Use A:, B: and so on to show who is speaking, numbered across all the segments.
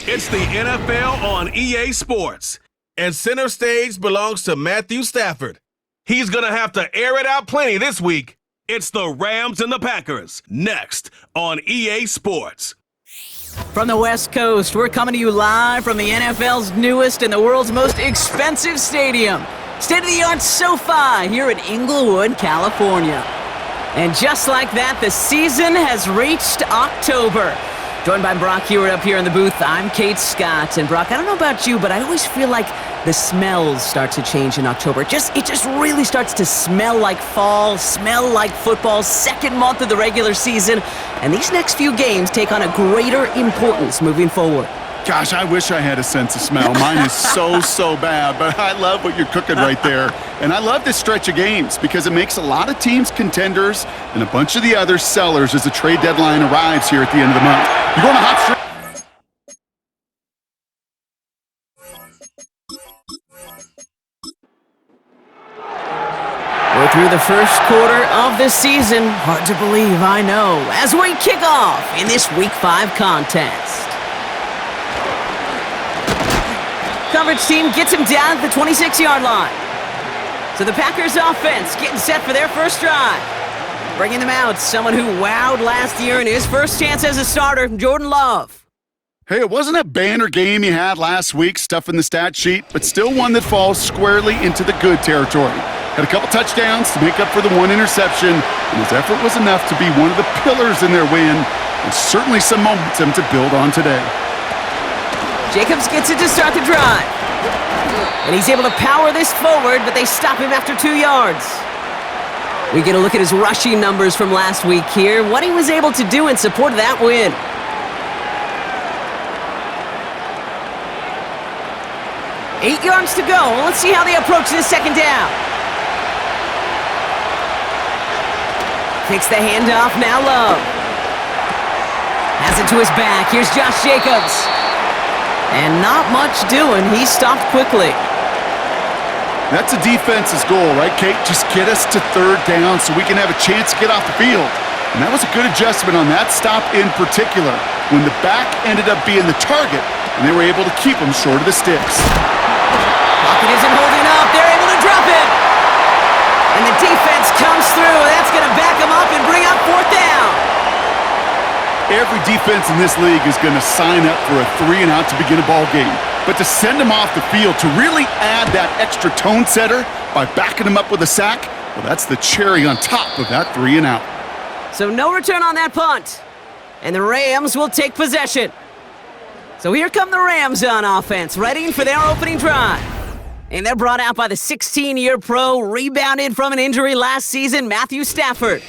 A: It's the NFL on EA Sports, and center stage belongs to Matthew Stafford. He's going to have to air it out plenty this week. It's the Rams and the Packers, next on EA Sports.
B: From the West Coast, we're coming to you live from the NFL's newest and the world's most expensive stadium, state-of-the-art SoFi here in Inglewood, California. And just like that, the season has reached October. Joined by Brock Hewitt up here in the booth, I'm Kate Scott. And Brock, I don't know about you, but I always feel like the smells start to change in October. It just really starts to smell like fall, smell like football, second month of the regular season. And these next few games take on a greater importance moving forward.
C: Gosh, I wish I had a sense of smell. Mine is so bad, but I love what you're cooking right there. And I love this stretch of games because it makes a lot of teams contenders and a bunch of the other sellers as the trade deadline arrives here at the end of the month. You're going to hot streak.
B: We're through the first quarter of the season. Hard to believe, I know, as we kick off in this Week 5 contest. Coverage team gets him down at the 26-yard line. So the Packers offense getting set for their first drive. Bringing them out, someone who wowed last year in his first chance as a starter, Jordan Love.
C: Hey, it wasn't a banner game you had last week, stuff in the stat sheet, but still one that falls squarely into the good territory. Had a couple touchdowns to make up for the one interception, and his effort was enough to be one of the pillars in their win, and certainly some momentum to build on today.
B: Jacobs gets it to start the drive. And he's able to power this forward, but they stop him after 2 yards. We get a look at his rushing numbers from last week here, what he was able to do in support of that win. Eight yards to go. Let's see how they approach this second down. Takes the handoff, now Love. Has it to his back. Here's Josh Jacobs. And not much doing. He stopped quickly.
C: That's a defense's goal, right, Kate? Just get us to third down so we can have a chance to get off the field. And that was a good adjustment on that stop in particular, when the back ended up being the target, and they were able to keep him short of the sticks.
B: Pocket isn't holding up. They're able to drop it. And the defense comes through. That's going to back them up and bring up fourth down.
C: Every defense in this league is going to sign up for a 3-and-out to begin a ball game. But to send them off the field, to really add that extra tone setter by backing them up with a sack, well, that's the cherry on top of that 3-and-out.
B: So no return on that punt. And the Rams will take possession. So here come the Rams on offense, ready for their opening drive. And they're brought out by the 16-year pro, rebounded from an injury last season, Matthew Stafford.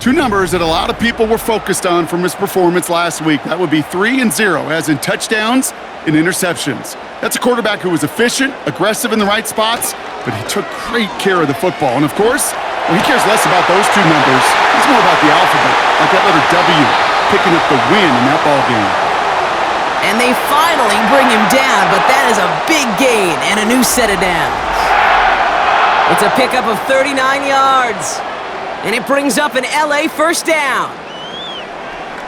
C: Two numbers that a lot of people were focused on from his performance last week. That would be 3 and 0, as in touchdowns and interceptions. That's a quarterback who was efficient, aggressive in the right spots, but he took great care of the football. And of course, he cares less about those two numbers. It's more about the alphabet, like that letter W, picking up the win in that ball game.
B: And they finally bring him down, but that is a big gain and a new set of downs. It's a pickup of 39 yards. And it brings up an LA first down.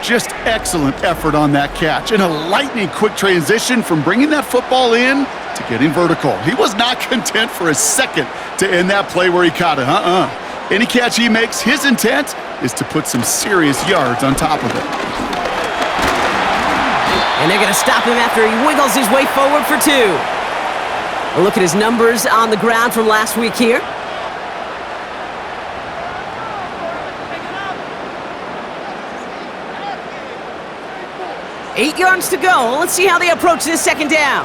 C: Just excellent effort on that catch. And a lightning quick transition from bringing that football in to getting vertical. He was not content for a second to end that play where he caught it. Any catch he makes, his intent is to put some serious yards on top of it.
B: And they're going to stop him after he wiggles his way forward for 2. A look at his numbers on the ground from last week here. 8 yards to go. Let's see how they approach this second down.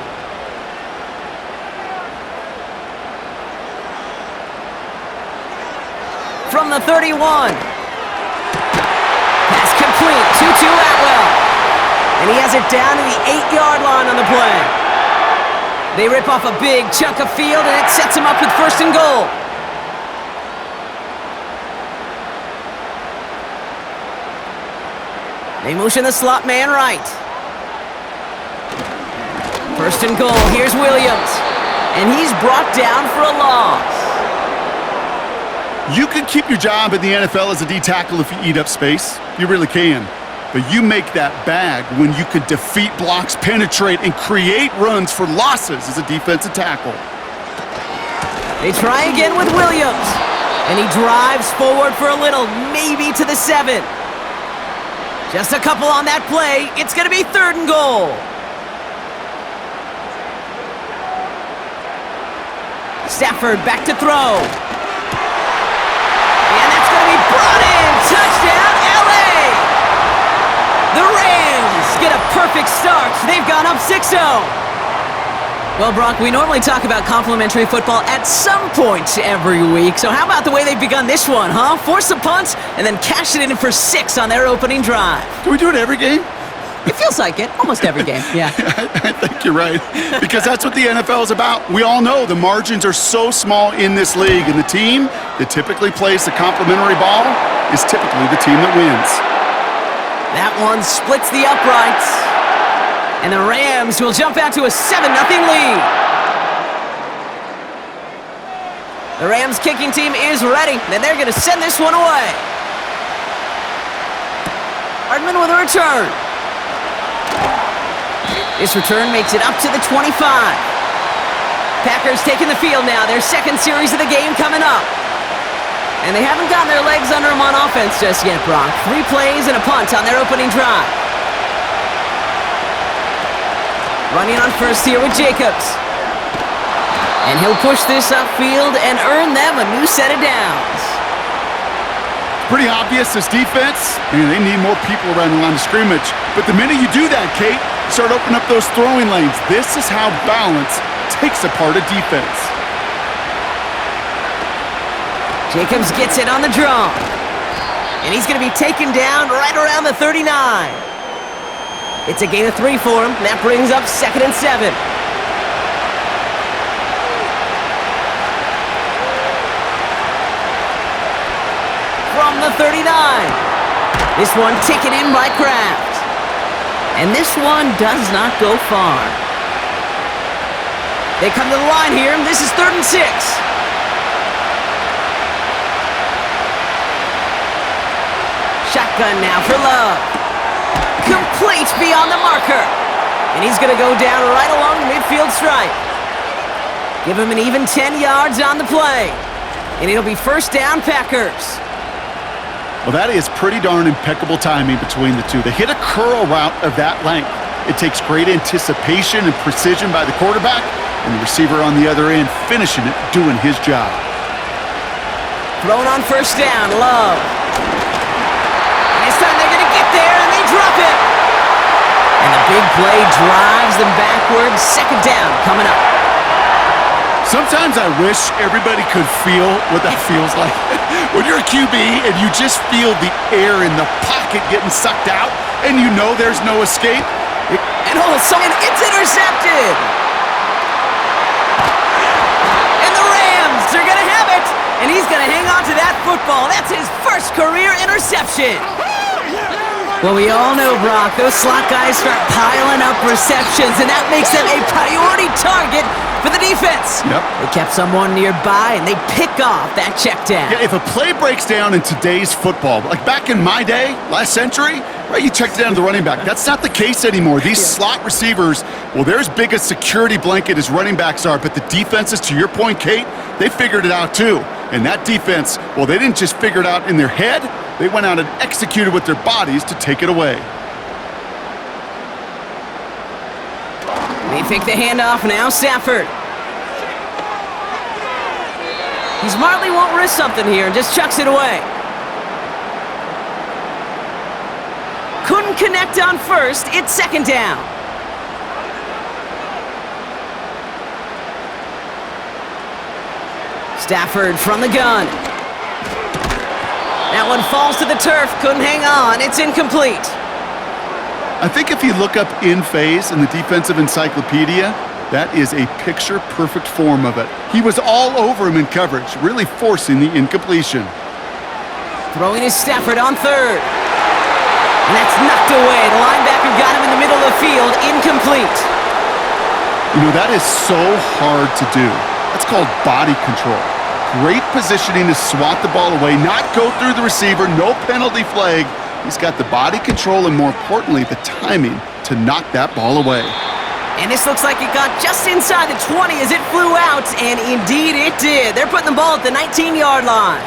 B: From the 31. Pass complete. 2-2 Atwell. And he has it down to the 8-yard line on the play. They rip off a big chunk of field, and it sets him up with first and goal. They motion the slot man right. First and goal. Here's Williams. And he's brought down for a loss.
C: You can keep your job in the NFL as a D tackle if you eat up space. You really can. but you make that bag when you could defeat blocks, penetrate, and create runs for losses as a defensive tackle.
B: They try again with Williams, and he drives forward for a little, maybe to the 7. Just a couple on that play. It's going to be 3rd and goal. Stafford back to throw. And that's going to be brought in. Touchdown, LA! The Rams get a perfect start. They've gone up 6-0. Well, Brock, we normally talk about complimentary football at some point every week. So how about the way they've begun this one, huh? Force a punt and then cash it in for 6 on their opening drive.
C: Do we do it every game?
B: It feels like it. Almost every game, yeah.
C: I think you're right. Because that's what the NFL is about. We all know the margins are so small in this league, and the team that typically plays the complimentary ball is typically the team that wins.
B: That one splits the uprights. And the Rams will jump out to a 7-0 lead. The Rams kicking team is ready, and they're going to send this one away. Hardman with a return. This return makes it up to the 25. Packers taking the field now. Their second series of the game coming up. And they haven't gotten their legs under them on offense just yet, Brock. 3 plays and a punt on their opening drive. Running on first here with Jacobs. And he'll push this upfield and earn them a new set of downs.
C: Pretty obvious, this defense, man, they need more people around the line of scrimmage. But the minute you do that, Kate, start opening up those throwing lanes. This is how balance takes apart a defense.
B: Jacobs gets it on the draw. And he's going to be taken down right around the 39. It's a gain of 3 for him. That brings up 2nd and 7. From the 39. This one taken in by Kraft. And this one does not go far. They come to the line here. This is 3rd and 6. Shotgun now for Love. Complete beyond the marker. And he's going to go down right along the midfield stripe. Give him an even 10 yards on the play. And it'll be 1st down, Packers.
C: Well, that is pretty darn impeccable timing between the two. They hit a curl route of that length. It takes great anticipation and precision by the quarterback, and the receiver on the other end finishing it, doing his job.
B: Thrown on 1st down, Love. And this time they're going to get there, and they drop it. And the big play drives them backwards. 2nd down coming up.
C: Sometimes I wish everybody could feel what that feels like. When you're a QB and you just feel the air in the pocket getting sucked out and you know there's no escape.
B: And all of a sudden, it's intercepted. And the Rams are going to have it. And he's going to hang on to that football. That's his first career interception. Well, we all know, Brock, those slot guys start piling up receptions, and that makes them a priority target for the defense.
C: Yep.
B: They kept someone nearby, and they pick off that check down.
C: Yeah, if a play breaks down in today's football, like back in my day, last century, right, you checked down to the running back. That's not the case anymore. These slot receivers, well, they're as big a security blanket as running backs are, but the defenses, to your point, Kate, they figured it out too. And that defense, well, they didn't just figure it out in their head. They went out and executed with their bodies to take it away.
B: They fake the handoff now, Stafford. He smartly won't risk something here and just chucks it away. Couldn't connect on 1st. It's 2nd down. Stafford from the gun. That one falls to the turf. Couldn't hang on. It's incomplete.
C: I think if you look up in phase in the defensive encyclopedia, that is a picture-perfect form of it. He was all over him in coverage, really forcing the incompletion.
B: Throwing is Stafford on 3rd. And that's knocked away. The linebacker got him in the middle of the field. Incomplete.
C: You know, that is so hard to do. That's called body control. Great positioning to swat the ball away, not go through the receiver, no penalty flag, He's got the body control and, more importantly, the timing to knock that ball away.
B: And this looks like it got just inside the 20 as it flew out, and indeed it did. They're putting the ball at the 19-yard line.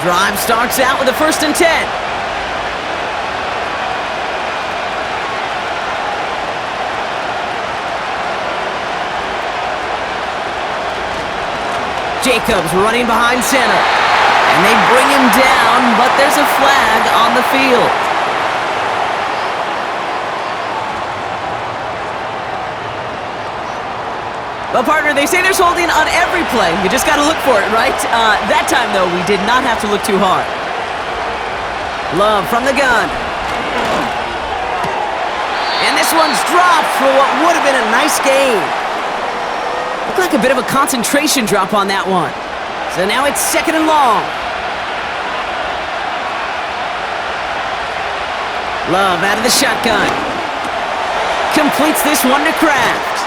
B: Drive starts out with a 1st and 10. Jacobs running behind center. And they bring him down, but there's a flag on the field. Well, partner, they say there's holding on every play. You just got to look for it, right? That time, though, we did not have to look too hard. Love from the gun. And this one's dropped for what would have been a nice gain. Looked like a bit of a concentration drop on that one. So now it's 2nd and long. Love out of the shotgun. Completes this one to Kraft.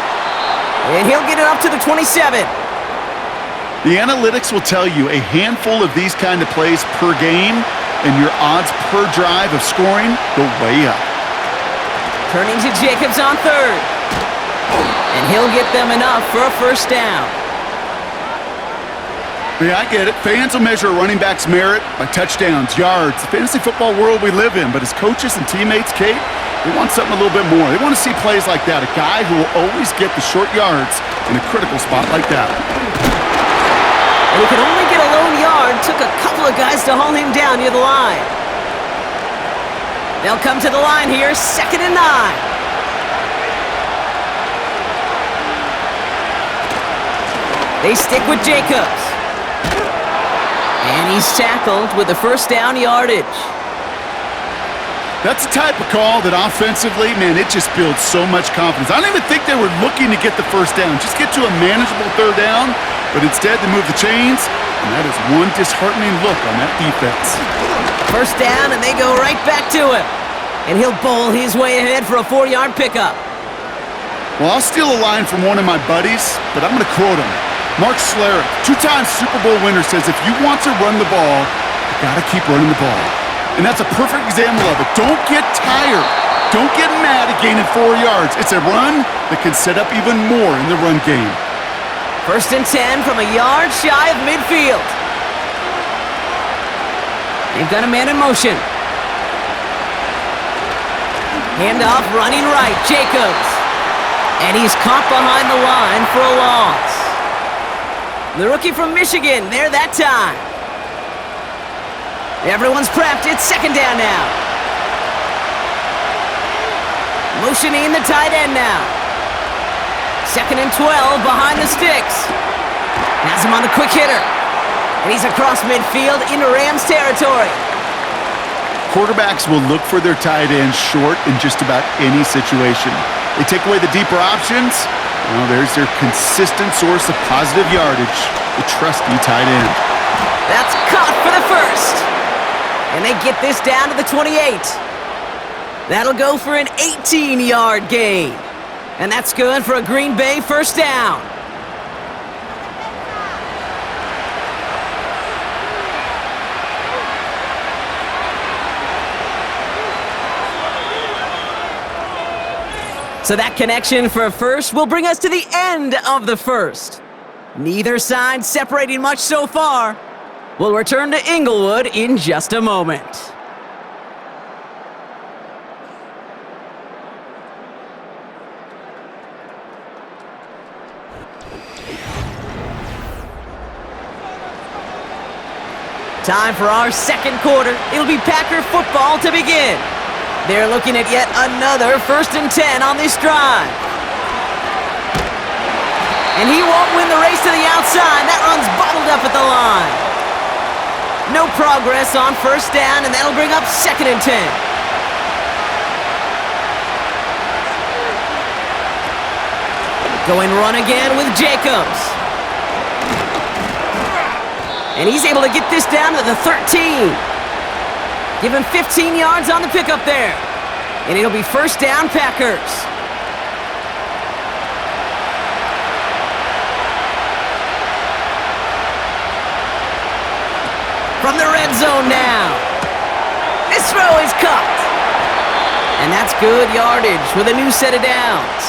B: And he'll get it up to the 27.
C: The analytics will tell you a handful of these kind of plays per game, and your odds per drive of scoring go way up.
B: Turning to Jacobs on 3rd. And he'll get them enough for a 1st down.
C: Yeah, I get it. Fans will measure a running back's merit by touchdowns, yards, the fantasy football world we live in. But as coaches and teammates, Kate, they want something a little bit more. They want to see plays like that, a guy who will always get the short yards in a critical spot like that.
B: And he could only get a lone yard. Took a couple of guys to haul him down near the line. They'll come to the line here, 2nd and 9. They stick with Jacobs. And he's tackled with the 1st down yardage.
C: That's the type of call that offensively, man, it just builds so much confidence. I don't even think they were looking to get the 1st down. Just get to a manageable 3rd down, but instead they move the chains, and that is one disheartening look on that defense.
B: 1st down, and they go right back to him. And he'll bowl his way ahead for a 4-yard pickup.
C: Well, I'll steal a line from one of my buddies, but I'm going to quote him. Mark Schlereth, 2-time Super Bowl winner, says if you want to run the ball, you got to keep running the ball. And that's a perfect example of it. Don't get tired. Don't get mad at gaining 4 yards. It's a run that can set up even more in the run game.
B: 1st and 10 from a yard shy of midfield. They've got a man in motion. Handoff running right, Jacobs. And he's caught behind the line for a loss. The rookie from Michigan, there that time. Everyone's prepped. It's 2nd down now. Motioning the tight end now. 2nd and 12 behind the sticks. Has him on the quick hitter. And he's across midfield into Rams territory.
C: Quarterbacks will look for their tight ends short in just about any situation. They take away the deeper options. Well, there's their consistent source of positive yardage, the trusty tight end.
B: That's caught for the 1st. And they get this down to the 28. That'll go for an 18-yard gain. And that's good for a Green Bay 1st down. So that connection for a 1st will bring us to the end of the 1st. Neither side separating much so far. We'll return to Inglewood in just a moment. Time for our 2nd quarter. It'll be Packer football to begin. They're looking at yet another 1st and 10 on this drive. And he won't win the race to the outside. That run's bottled up at the line. No progress on 1st down, and that'll bring up 2nd and 10. Going run again with Jacobs. And he's able to get this down to the 13. Give him 15 yards on the pickup there. And it'll be 1st down, Packers. From the red zone now. This throw is caught. And that's good yardage with a new set of downs.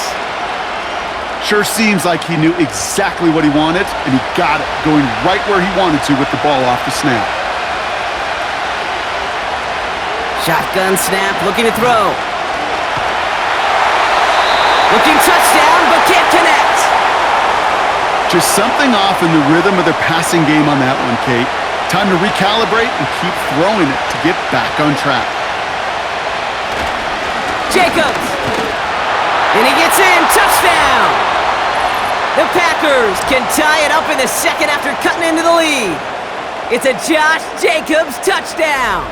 C: Sure seems like he knew exactly what he wanted, and he got it, going right where he wanted to with the ball off the snap.
B: Shotgun snap, looking to throw. Looking touchdown, but can't connect.
C: Just something off in the rhythm of their passing game on that one, Kate. Time to recalibrate and keep throwing it to get back on track.
B: Jacobs. And he gets in. Touchdown. The Packers can tie it up in the second after cutting into the lead. It's a Josh Jacobs touchdown.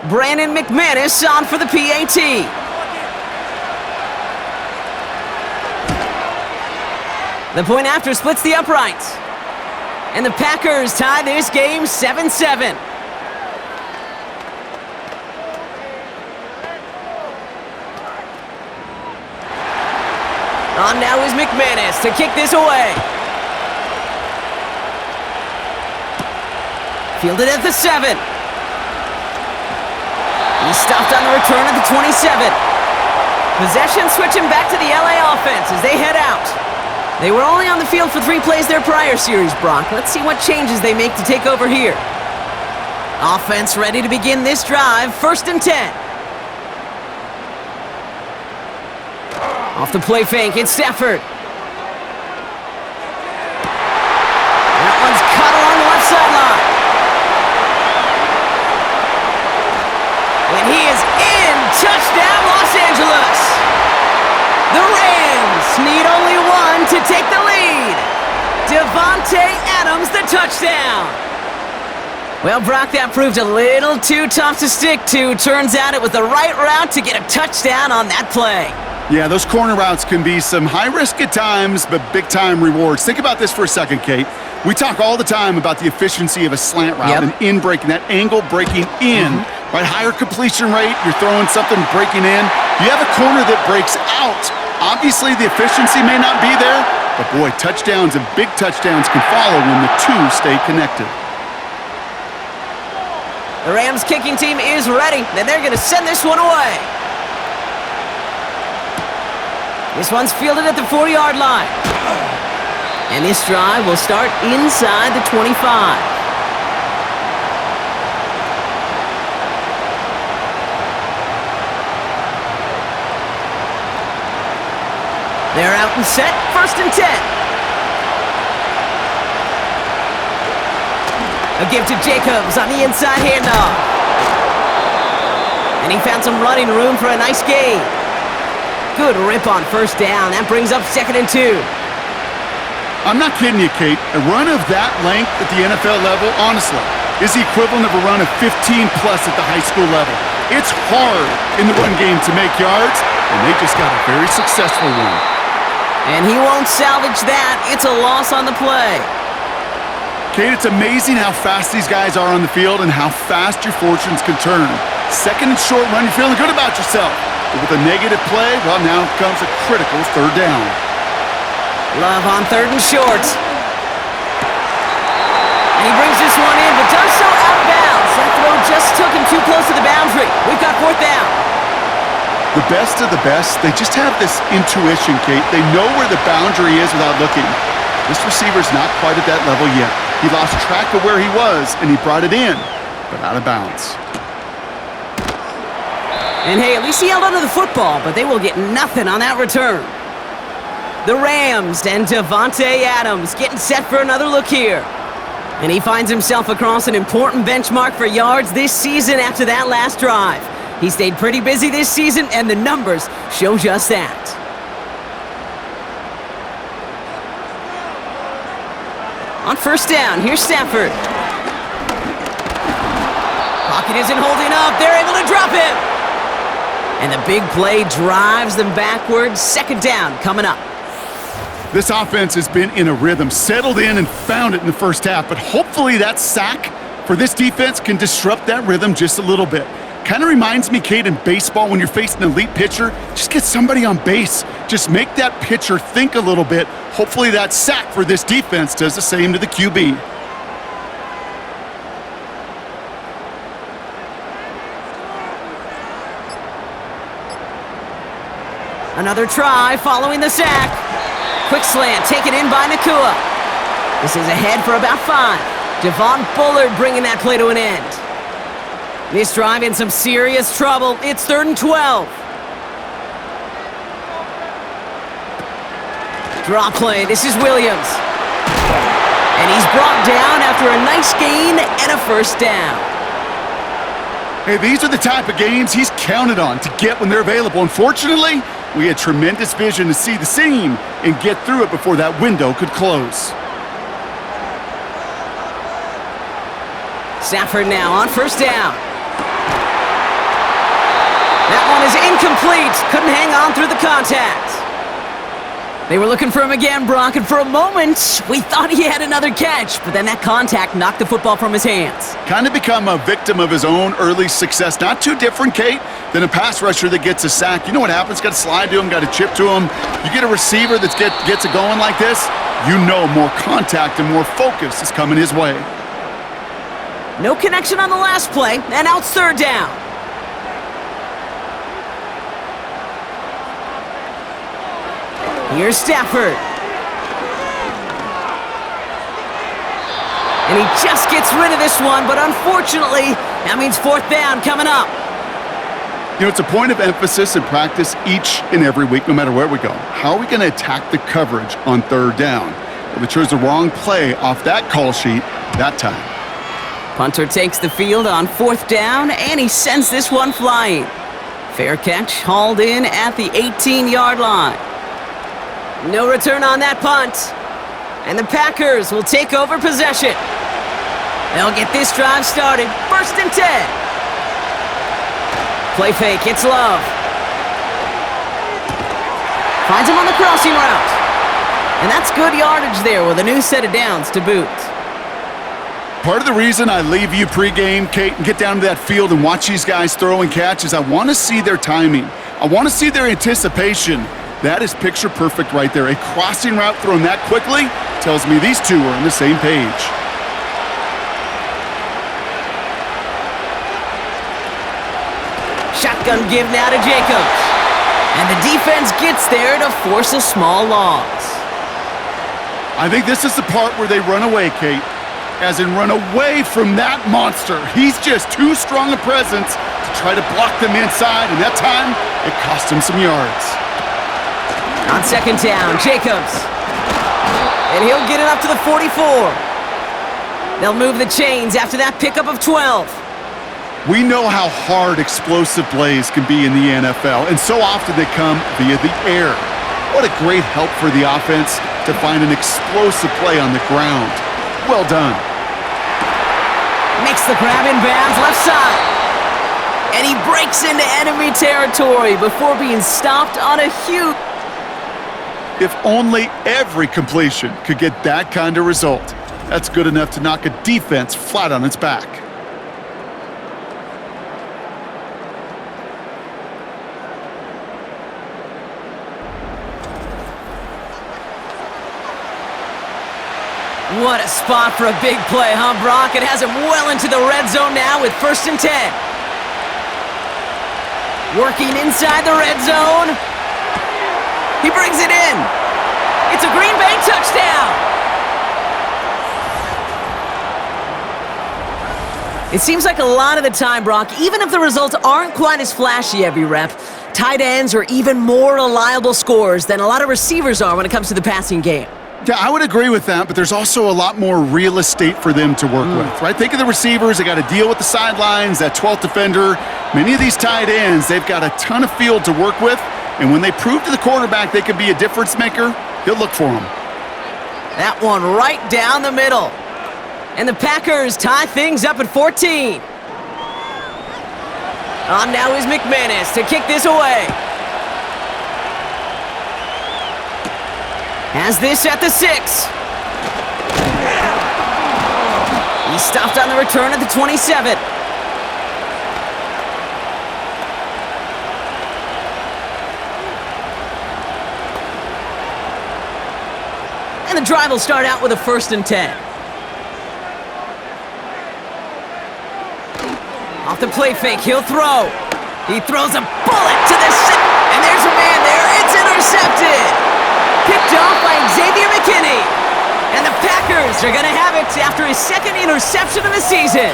B: Brandon McManus on for the PAT. The point after splits the uprights. And the Packers tie this game 7-7. On now is McManus to kick this away. Fielded at the 7. He's stopped on the return at the 27. Possession switching back to the LA offense as they head out. They were only on the field for 3 plays their prior series, Brock. Let's see what changes they make to take over here. Offense ready to begin this drive. 1st and 10. Off the play fake, it's Stafford. That one's cut along the left sideline. And he is in. Touchdown, Los Angeles. The Rams need only one to take the lead. Davante Adams, the touchdown. Well, Brock, that proved a little too tough to stick to. Turns out it was the right route to get a touchdown on that play.
C: Yeah, those corner routes can be some high risk at times, but big-time rewards. Think about this for a second, Kate. We talk all the time about the efficiency of a slant route and in breaking, that angle breaking in. Right, higher completion rate, you're throwing something breaking in. You have a corner that breaks out. Obviously, the efficiency may not be there, but boy, touchdowns and big touchdowns can follow when the two stay connected.
B: The Rams kicking team is ready, and they're going to send this one away. This one's fielded at the 40-yard line. And this drive will start inside the 25. They're out and set. 1st and 10. A give to Jacobs on the inside handoff. And he found some running room for a nice gain. Good rip on 1st down. That brings up 2nd and 2.
C: I'm not kidding you, Kate. A run of that length at the NFL level, honestly, is the equivalent of a run of 15-plus at the high school level. It's hard in the run game to make yards, and they just got a very successful one.
B: And he won't salvage that. It's a loss on the play.
C: Kate, it's amazing how fast these guys are on the field and how fast your fortunes can turn. 2nd and short run, you're feeling good about yourself. But with a negative play, well, now comes a critical 3rd down.
B: Love on 3rd and short. And he brings this one in, but does so out of bounds. That throw just took him too close to the boundary. We've got 4th down.
C: The best of the best, they just have this intuition, Kate. They know where the boundary is without looking. This receiver's not quite at that level yet. He lost track of where he was, and he brought it in, but out of bounds.
B: And hey, at least he held onto the football, but they will get nothing on that return. The Rams and Davante Adams getting set for another look here. And he finds himself across an important benchmark for yards this season after that last drive. He stayed pretty busy this season, and the numbers show just that. On 1st down, here's Stafford. Pocket isn't holding up. They're able to drop him. And the big play drives them backwards. 2nd down coming up.
C: This offense has been in a rhythm, settled in and found it in the 1st half, but hopefully that sack for this defense can disrupt that rhythm just a little bit. Kind of reminds me, Kate, in baseball when you're facing an elite pitcher, just get somebody on base. Just make that pitcher think a little bit. Hopefully that sack for this defense does the same to the QB.
B: Another try following the sack. Quick slant taken in by Nakua. This is ahead for about 5. Javon Bullard bringing that play to an end. This drive in some serious trouble. It's 3rd and 12. Draw play. This is Williams. And he's brought down after a nice gain and a first down.
C: Hey, these are the type of games he's counted on to get when they're available. Unfortunately, we had tremendous vision to see the seam and get through it before that window could close.
B: Stafford now on first down. That one is incomplete. Couldn't hang on through the contact. They were looking for him again, Brock, and for a moment, we thought he had another catch, but then that contact knocked the football from his hands.
C: Kind of become a victim of his own early success. Not too different, Kate, than a pass rusher that gets a sack. You know what happens? Got to slide to him, got to chip to him. You get a receiver that gets it going like this, you know more contact and more focus is coming his way.
B: No connection on the last play, and now it's 3rd down. Here's Stafford. And he just gets rid of this one, but unfortunately, that means 4th down coming up.
C: You know, it's a point of emphasis in practice each and every week, no matter where we go. How are we going to attack the coverage on 3rd down? Well, they chose the wrong play off that call sheet that time.
B: Punter takes the field on 4th down, and he sends this one flying. Fair catch, hauled in at the 18-yard line. No return on that punt. And the Packers will take over possession. They'll get this drive started. 1st and 10. Play fake, it's Love. Finds him on the crossing route. And that's good yardage there with a new set of downs to boot.
C: Part of the reason I leave you pregame, Kate, and get down to that field and watch these guys throw and catch is I want to see their timing. I want to see their anticipation. That is picture perfect right there. A crossing route thrown that quickly tells me these two are on the same page.
B: Shotgun give now to Jacobs. And the defense gets there to force a small loss.
C: I think this is the part where they run away, Kate. As in run away from that monster. He's just too strong a presence to try to block them inside, and that time, it cost him some yards.
B: On 2nd down, Jacobs. And he'll get it up to the 44. They'll move the chains after that pickup of 12.
C: We know how hard explosive plays can be in the NFL, and so often they come via the air. What a great help for the offense to find an explosive play on the ground. Well done.
B: Makes the grab in bounds left side. And he breaks into enemy territory before being stopped on a huge...
C: If only every completion could get that kind of result. That's good enough to knock a defense flat on its back.
B: What a spot for a big play, huh, Brock? It has him well into the red zone now with 1st and 10. Working inside the red zone. He brings it in. It's a Green Bay touchdown. It seems like a lot of the time, Brock, even if the results aren't quite as flashy every rep, tight ends are even more reliable scorers than a lot of receivers are when it comes to the passing game.
C: Yeah, I would agree with that, but there's also a lot more real estate for them to work with, right? Think of the receivers. They got to deal with the sidelines, that 12th defender. Many of these tight ends, they've got a ton of field to work with, and when they prove to the quarterback they could be a difference maker, he'll look for them.
B: That one right down the middle. And the Packers tie things up at 14. On now is McManus to kick this away. Has this at the 6. He stopped on the return at the 27. And the drive will start out with a 1st and 10. Off the play fake, he'll throw. He throws a bullet to the and there's a man there. It's intercepted. Picked off by Xavier McKinney. And the Packers are going to have it after his 2nd interception of the season.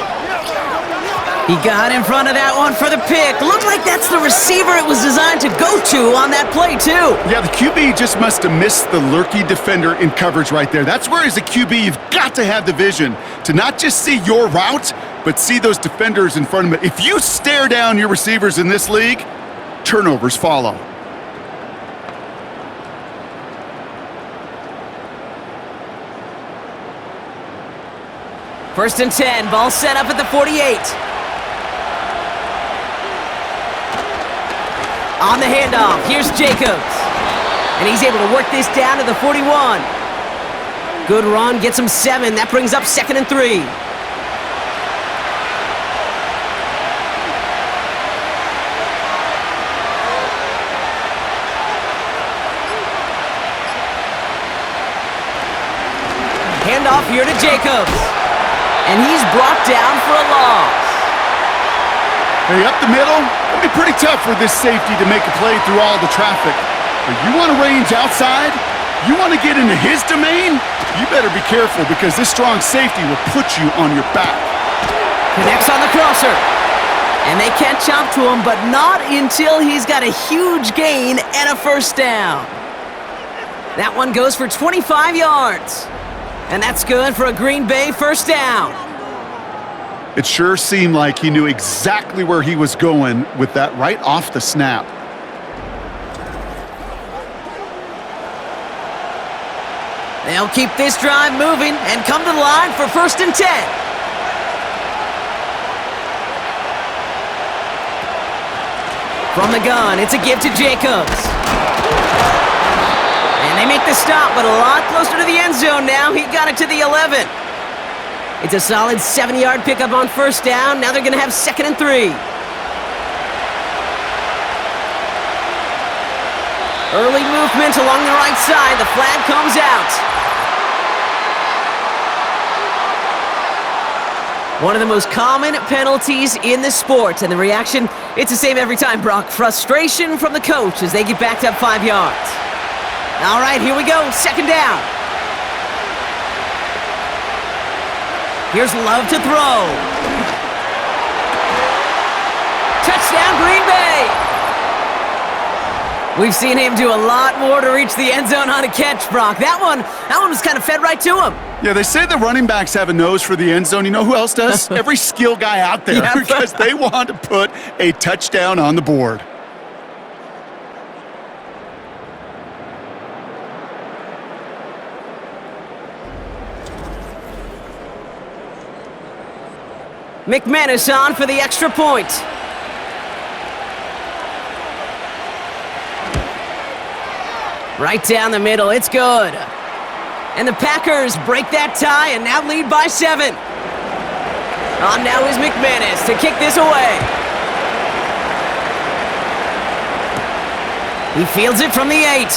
B: He got in front of that one for the pick. Looked like that's the receiver it was designed to go to on that play, too.
C: Yeah, the QB just must have missed the lurky defender in coverage right there. That's where, as a QB, you've got to have the vision to not just see your route, but see those defenders in front of it. If you stare down your receivers in this league, turnovers follow.
B: First and 10, ball set up at the 48. On the handoff, here's Jacobs. And he's able to work this down to the 41. Good run, gets him 7. That brings up 2nd and 3. Handoff here to Jacobs. And he's brought down for a loss.
C: Hey, up the middle, it'll be pretty tough for this safety to make a play through all the traffic. But you want to range outside? You want to get into his domain? You better be careful because this strong safety will put you on your back.
B: Connects on the crosser. And they catch up to him, but not until he's got a huge gain and a 1st down. That one goes for 25 yards. And that's good for a Green Bay 1st down.
C: It sure seemed like he knew exactly where he was going with that right off the snap.
B: They'll keep this drive moving and come to the line for 1st and 10. From the gun, it's a give to Jacobs. And they make the stop, but a lot closer to the end zone now. He got it to the 11. It's a solid 7-yard pickup on 1st down. Now they're going to have 2nd and 3. Early movement along the right side. The flag comes out. One of the most common penalties in the sport. And the reaction, it's the same every time, Brock. Frustration from the coach as they get backed up 5 yards. All right, here we go. 2nd down. Here's Love to throw. Touchdown, Green Bay. We've seen him do a lot more to reach the end zone on a catch, Brock. That one was kind of fed right to him.
C: Yeah, they say the running backs have a nose for the end zone. You know who else does? Every skill guy out there,
B: Yeah.
C: because they want to put a touchdown on the board.
B: McManus on for the extra point. Right down the middle, it's good. And the Packers break that tie and now lead by 7. On now is McManus to kick this away. He fields it from the 8.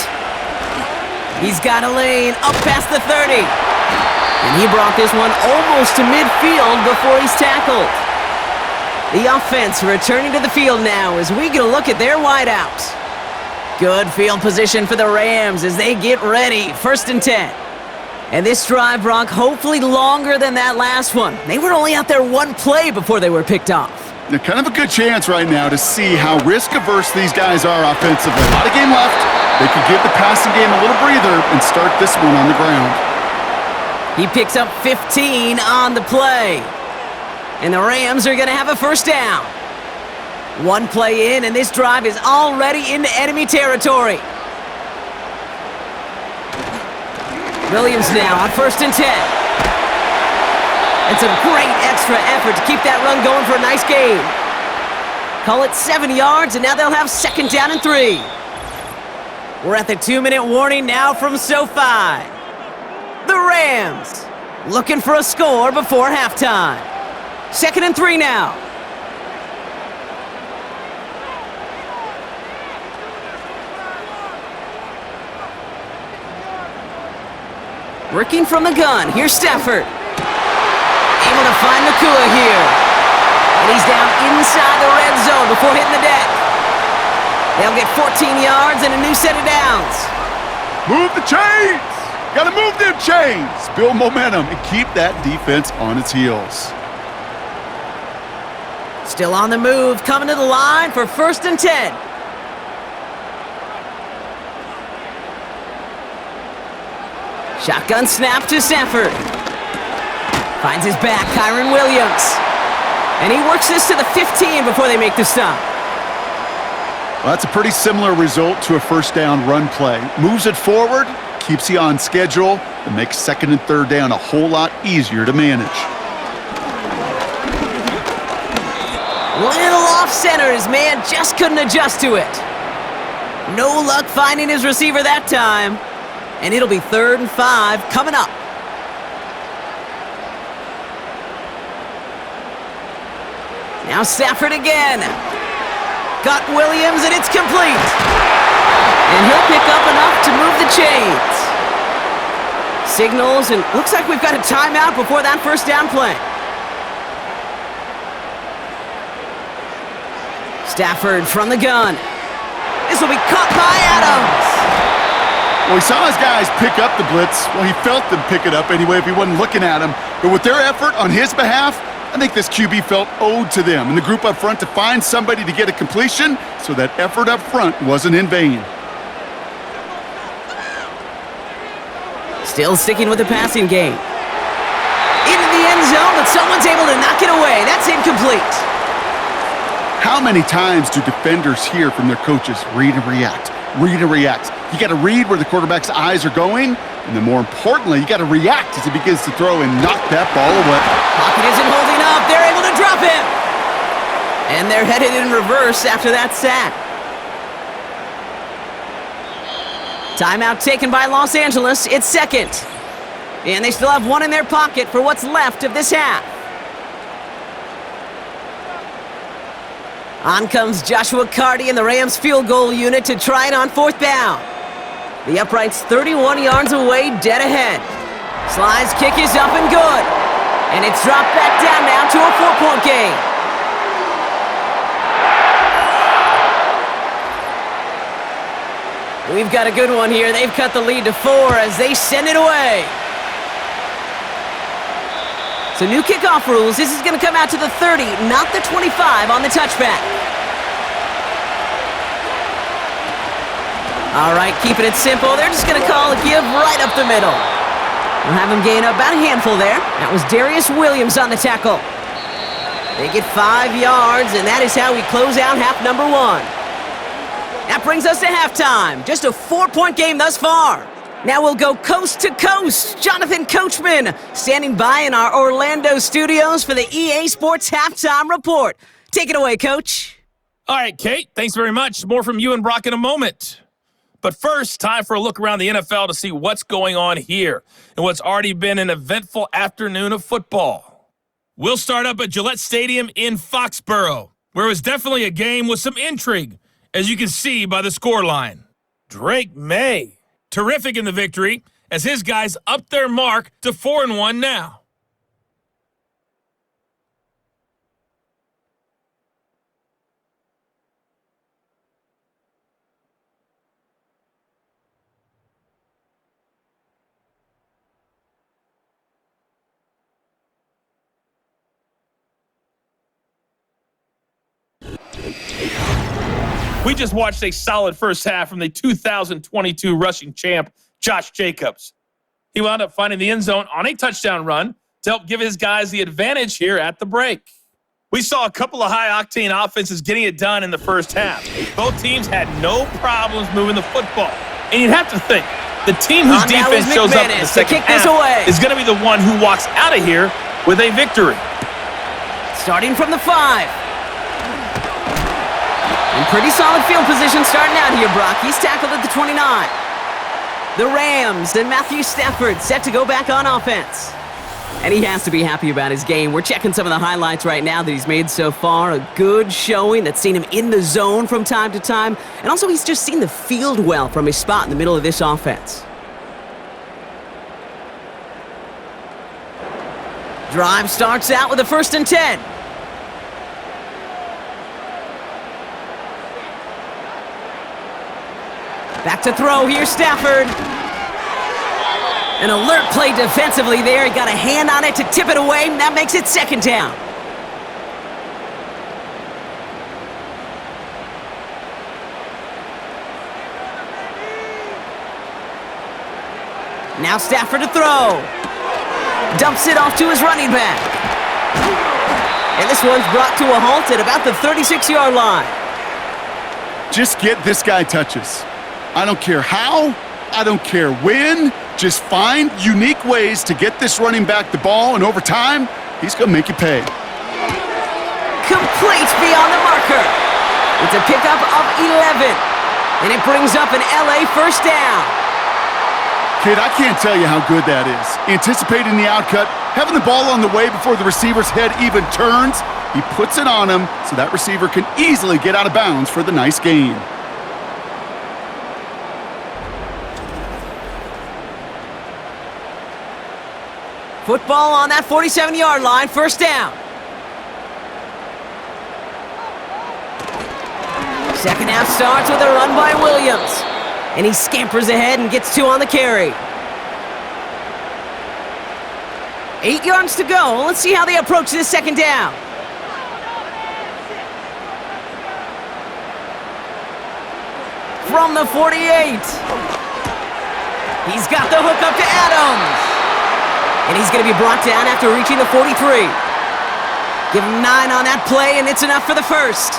B: He's got a lane up past the 30. And he brought this one almost to midfield before he's tackled. The offense returning to the field now as we get a look at their wideouts. Good field position for the Rams as they get ready. 1st and 10. And this drive, Brock, hopefully longer than that last one. They were only out there 1 play before they were picked off.
C: They're kind of a good chance right now to see how risk-averse these guys are offensively. A lot of game left. They could give the passing game a little breather and start this one on the ground.
B: He picks up 15 on the play. And the Rams are going to have a 1st down. 1 play in, and this drive is already into enemy territory. Williams now on 1st and 10. And some great extra effort to keep that run going for a nice gain. Call it 7 yards, and now they'll have 2nd down and 3. We're at the 2-minute warning now from SoFi. The Rams looking for a score before halftime. 2nd and 3 now. Working from the gun. Here's Stafford. Able to find Nakua here. And he's down inside the red zone before hitting the deck. They'll get 14 yards and a new set of downs.
C: Move the chains! Gotta move them chains! Build momentum and keep that defense on its heels.
B: Still on the move, coming to the line for 1st and 10. Shotgun snap to Stafford. Finds his back, Kyron Williams. And he works this to the 15 before they make the stop.
C: Well, that's a pretty similar result to a first down run play. Moves it forward, keeps you on schedule, and makes 2nd and 3rd down a whole lot easier to manage.
B: Little off-center, his man just couldn't adjust to it. No luck finding his receiver that time. And it'll be 3rd and 5 coming up. Now Stafford again. Got Williams, and it's complete. And he'll pick up enough to move the chains. Signals, and looks like we've got a timeout before that first down play. Stafford from the gun. This will be caught by Adams.
C: Well, he saw his guys pick up the blitz. Well, he felt them pick it up anyway if he wasn't looking at him. But with their effort on his behalf, I think this QB felt owed to them and the group up front to find somebody to get a completion, so that effort up front wasn't in vain.
B: Still sticking with the passing game. Into the end zone, but someone's able to knock it away. That's incomplete.
C: How many times do defenders hear from their coaches, read and react, read and react? You got to read where the quarterback's eyes are going, and then more importantly, you got to react as he begins to throw and knock that ball away.
B: Pocket isn't holding up. They're able to drop him. And they're headed in reverse after that sack. Timeout taken by Los Angeles. It's 2nd. And they still have one in their pocket for what's left of this half. On comes Joshua Carty and the Rams field goal unit to try it on 4th down. The upright's 31 yards away, dead ahead. Sly's kick is up and good. And it's dropped back down now to a 4-point game. We've got a good one here. They've cut the lead to 4 as they send it away. So new kickoff rules. This is going to come out to the 30, not the 25 on the touchback. All right, keeping it simple. They're just going to call a give right up the middle. We'll have them gain up about a handful there. That was Darius Williams on the tackle. They get 5 yards, and that is how we close out half number 1. That brings us to halftime. Just a 4-point game thus far. Now we'll go coast to coast. Jonathan Coachman standing by in our Orlando studios for the EA Sports Halftime Report. Take it away, Coach.
D: All right, Kate, thanks very much. More from you and Brock in a moment. But first, time for a look around the NFL to see what's going on here and what's already been an eventful afternoon of football. We'll start up at Gillette Stadium in Foxborough, where it was definitely a game with some intrigue, as you can see by the scoreline. Drake May, terrific in the victory, as his guys upped their mark to 4-1 now. We just watched a solid first half from the 2022 rushing champ, Josh Jacobs. He wound up finding the end zone on a touchdown run to help give his guys the advantage here at the break. We saw a couple of high-octane offenses getting it done in the first half. Both teams had no problems moving the football. And you'd have to think, the team whose defense shows up in the second half is going to be the one who walks out of here with a victory.
B: Starting from the 5. In pretty solid field position starting out here, Brock. He's tackled at the 29. The Rams and Matthew Stafford set to go back on offense. And he has to be happy about his game. We're checking some of the highlights right now that he's made so far. A good showing that's seen him in the zone from time to time. And also he's just seen the field well from his spot in the middle of this offense. Drive starts out with a 1st and 10. Back to throw here, Stafford. An alert play defensively there. He got a hand on it to tip it away, and that makes it 2nd down. Now Stafford to throw. Dumps it off to his running back. And this one's brought to a halt at about the 36-yard line.
C: Just get this guy touches. I don't care how, I don't care when. Just find unique ways to get this running back the ball, and over time, he's going to make you pay.
B: Complete beyond the marker. It's a pickup of 11, and it brings up an LA 1st down.
C: Kid, I can't tell you how good that is. Anticipating the outcut, having the ball on the way before the receiver's head even turns, he puts it on him so that receiver can easily get out of bounds for the nice gain.
B: Football on that 47-yard line, 1st down. 2nd half starts with a run by Williams. And he scampers ahead and gets 2 on the carry. 8 yards to go. Let's see how they approach this 2nd down. From the 48. He's got the hook up to Adams. And he's going to be brought down after reaching the 43. Give him 9 on that play, and it's enough for the 1st.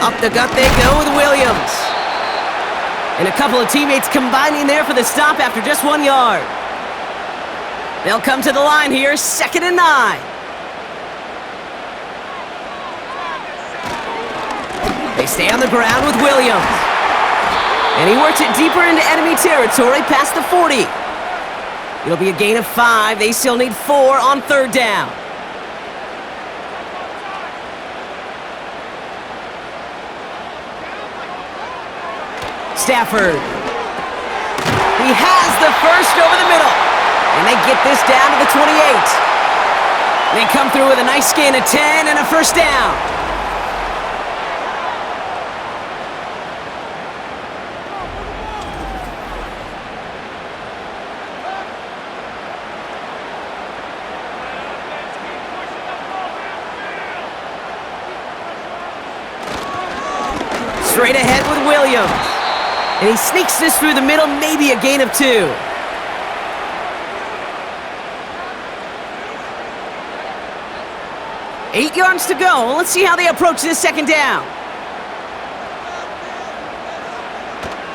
B: Up the gut they go with Williams. And a couple of teammates combining there for the stop after just 1 yard. They'll come to the line here, 2nd and 9. They stay on the ground with Williams. And he works it deeper into enemy territory past the 40. It'll be a gain of 5. They still need 4 on 3rd down. Stafford. He has the 1st over the middle. And they get this down to the 28. They come through with a nice gain of 10 and a 1st down. Straight ahead with Williams. And he sneaks this through the middle, maybe a gain of 2. Eight yards to go. Let's see how they approach this 2nd down.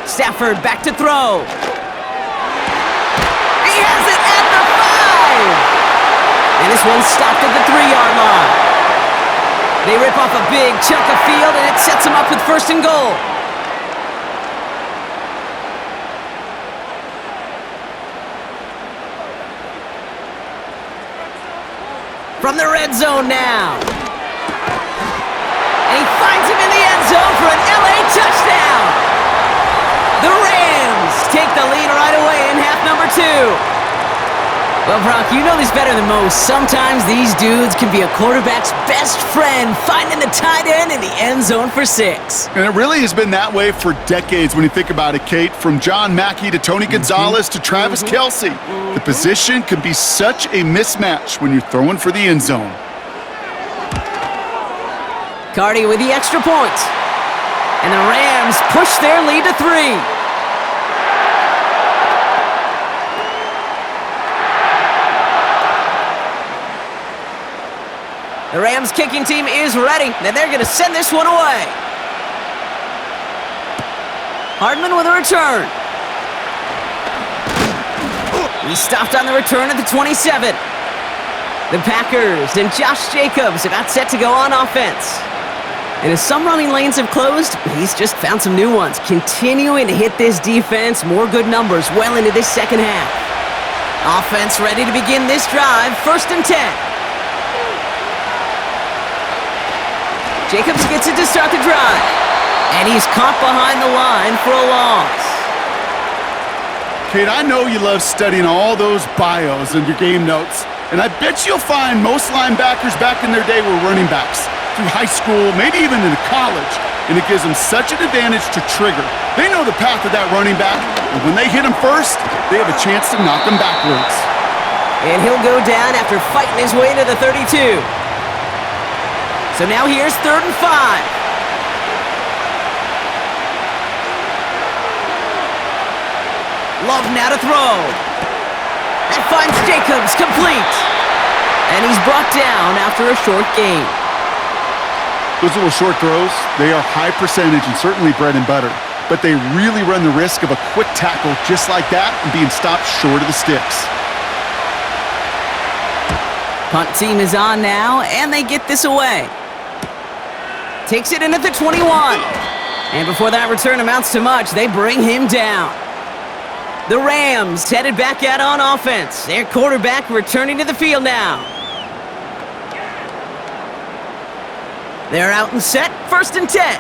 B: Stafford back to throw. He has it at the 5. And this one's stopped at the 3-yard line. They rip off a big chunk of field, and it sets them up with 1st and goal. From the red zone now. And he finds him in the end zone for an LA touchdown. The Rams take the lead right away in half number 2. Well, Brock, you know this better than most. Sometimes these dudes can be a quarterback's best friend, finding the tight end in the end zone for 6.
C: And it really has been that way for decades when you think about it, Kate. From John Mackey to Tony Gonzalez to Travis Kelce. The position can be such a mismatch when you're throwing for the end zone.
B: Cardi with the extra point. And the Rams push their lead to 3. The Rams kicking team is ready, and they're going to send this one away. Hardman with a return. He stopped on the return at the 27. The Packers and Josh Jacobs about set to go on offense. And as some running lanes have closed, he's just found some new ones, continuing to hit this defense. More good numbers well into this second half. Offense ready to begin this drive. 1st and 10. Jacobs gets it to start the drive. And he's caught behind the line for a loss.
C: Kate, I know you love studying all those bios in your game notes, and I bet you'll find most linebackers back in their day were running backs through high school, maybe even into college, and it gives them such an advantage to trigger. They know the path of that running back, and when they hit him first, they have a chance to knock him backwards.
B: And he'll go down after fighting his way to the 32. So now here's 3rd and 5. Love now to throw. That finds Jacobs complete. And he's brought down after a short gain.
C: Those little short throws, they are high percentage and certainly bread and butter, but they really run the risk of a quick tackle just like that and being stopped short of the sticks.
B: Punt team is on now, and they get this away. Takes it in at the 21. And before that return amounts to much, they bring him down. The Rams headed back out on offense. Their quarterback returning to the field now. They're out and set. 1st and 10.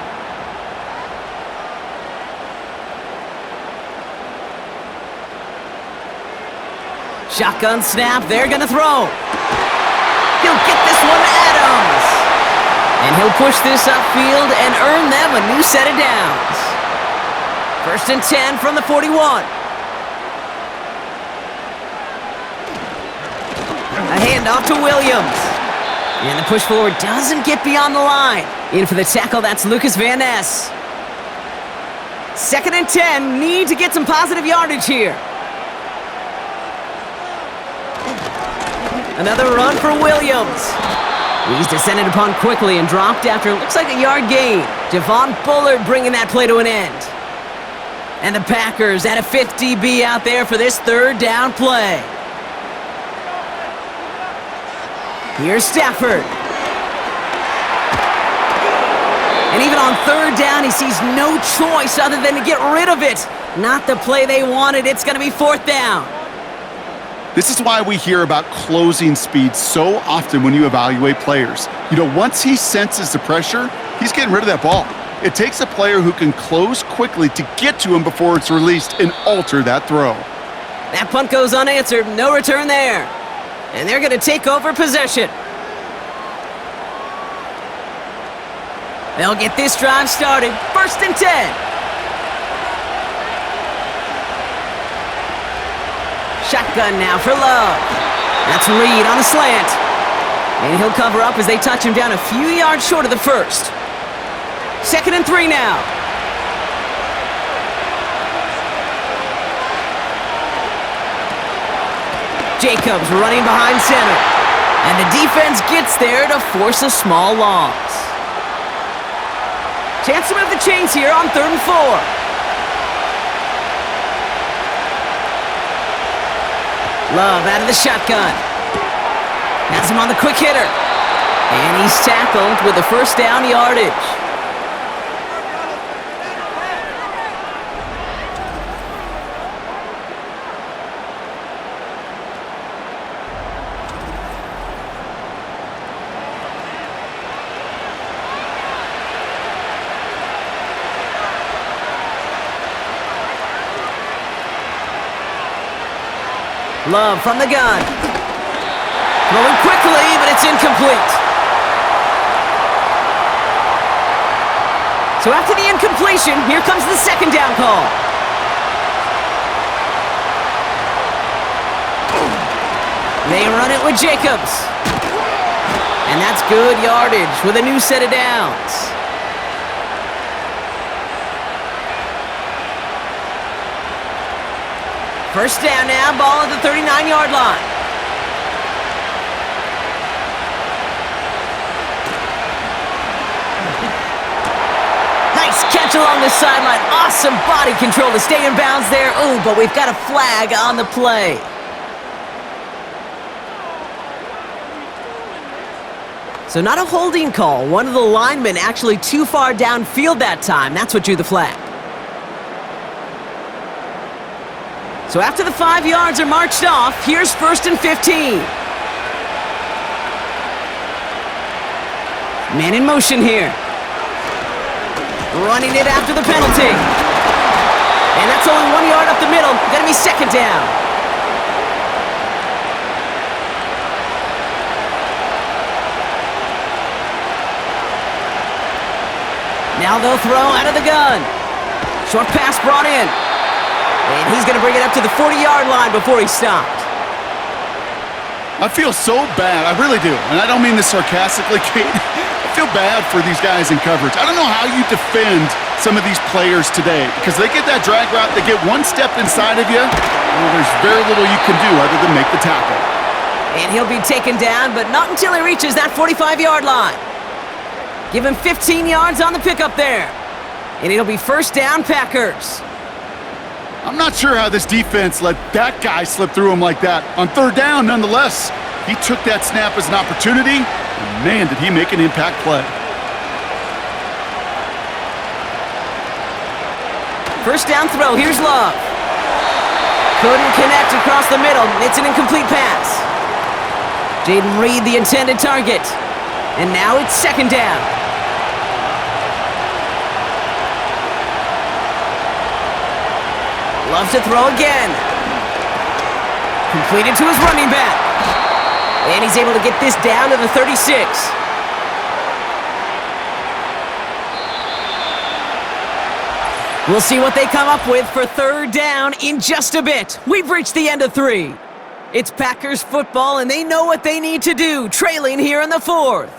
B: Shotgun snap. They're going to throw. He'll get this one to Adams. And he'll push this upfield and earn them a new set of downs. 1st and 10 from the 41. A handoff to Williams. And the push forward doesn't get beyond the line. In for the tackle, that's Lucas Van Ness. 2nd and 10, need to get some positive yardage here. Another run for Williams. He's descended upon quickly and dropped after it looks like a yard gain. Javon Bullard bringing that play to an end. And the Packers at a 5th DB out there for this 3rd down play. Here's Stafford. And even on 3rd down, he sees no choice other than to get rid of it. Not the play they wanted. It's going to be 4th down.
C: This is why we hear about closing speed so often when you evaluate players. You know, once he senses the pressure, he's getting rid of that ball. It takes a player who can close quickly to get to him before it's released and alter that throw.
B: That punt goes unanswered. No return there. And they're going to take over possession. They'll get this drive started. 1st and 10. Shotgun now for Love. That's Reed on a slant. And he'll cover up as they touch him down a few yards short of the 1st. 2nd and 3 now. Jacobs running behind center. And the defense gets there to force a small loss. Chance to move the chains here on 3rd and 4. Love out of the shotgun. Has him on the quick hitter. And he's tackled with the 1st down yardage. Love from the gun. Throwing quickly, but it's incomplete. So after the incompletion, here comes the 2nd down call. They run it with Jacobs. And that's good yardage with a new set of downs. First down now, ball at the 39-yard line. Nice catch along the sideline. Awesome body control to stay in bounds there. Ooh, but we've got a flag on the play. So not a holding call. One of the linemen actually too far downfield that time. That's what drew the flag. So after the 5 yards are marched off, here's 1st and 15. Man in motion here. Running it after the penalty. And that's only 1 yard up the middle. Gonna be 2nd down. Now they'll throw out of the gun. Short pass brought in. And he's going to bring it up to the 40-yard line before he stopped.
C: I feel so bad. I really do. And I don't mean this sarcastically, Kate. I feel bad for these guys in coverage. I don't know how you defend some of these players today because they get that drag route, they get one step inside of you, well, there's very little you can do other than make the tackle.
B: And he'll be taken down, but not until he reaches that 45-yard line. Give him 15 yards on the pickup there. And it'll be 1st down, Packers.
C: I'm not sure how this defense let that guy slip through him like that. On 3rd down, nonetheless, he took that snap as an opportunity, and man, did he make an impact play.
B: 1st down throw, here's Love. Couldn't connect across the middle. It's an incomplete pass. Jaden Reed, the intended target. And now it's 2nd down. Love to throw again. Completed to his running back. And he's able to get this down to the 36. We'll see what they come up with for 3rd down in just a bit. We've reached the end of 3. It's Packers football, and they know what they need to do, trailing here in the 4th.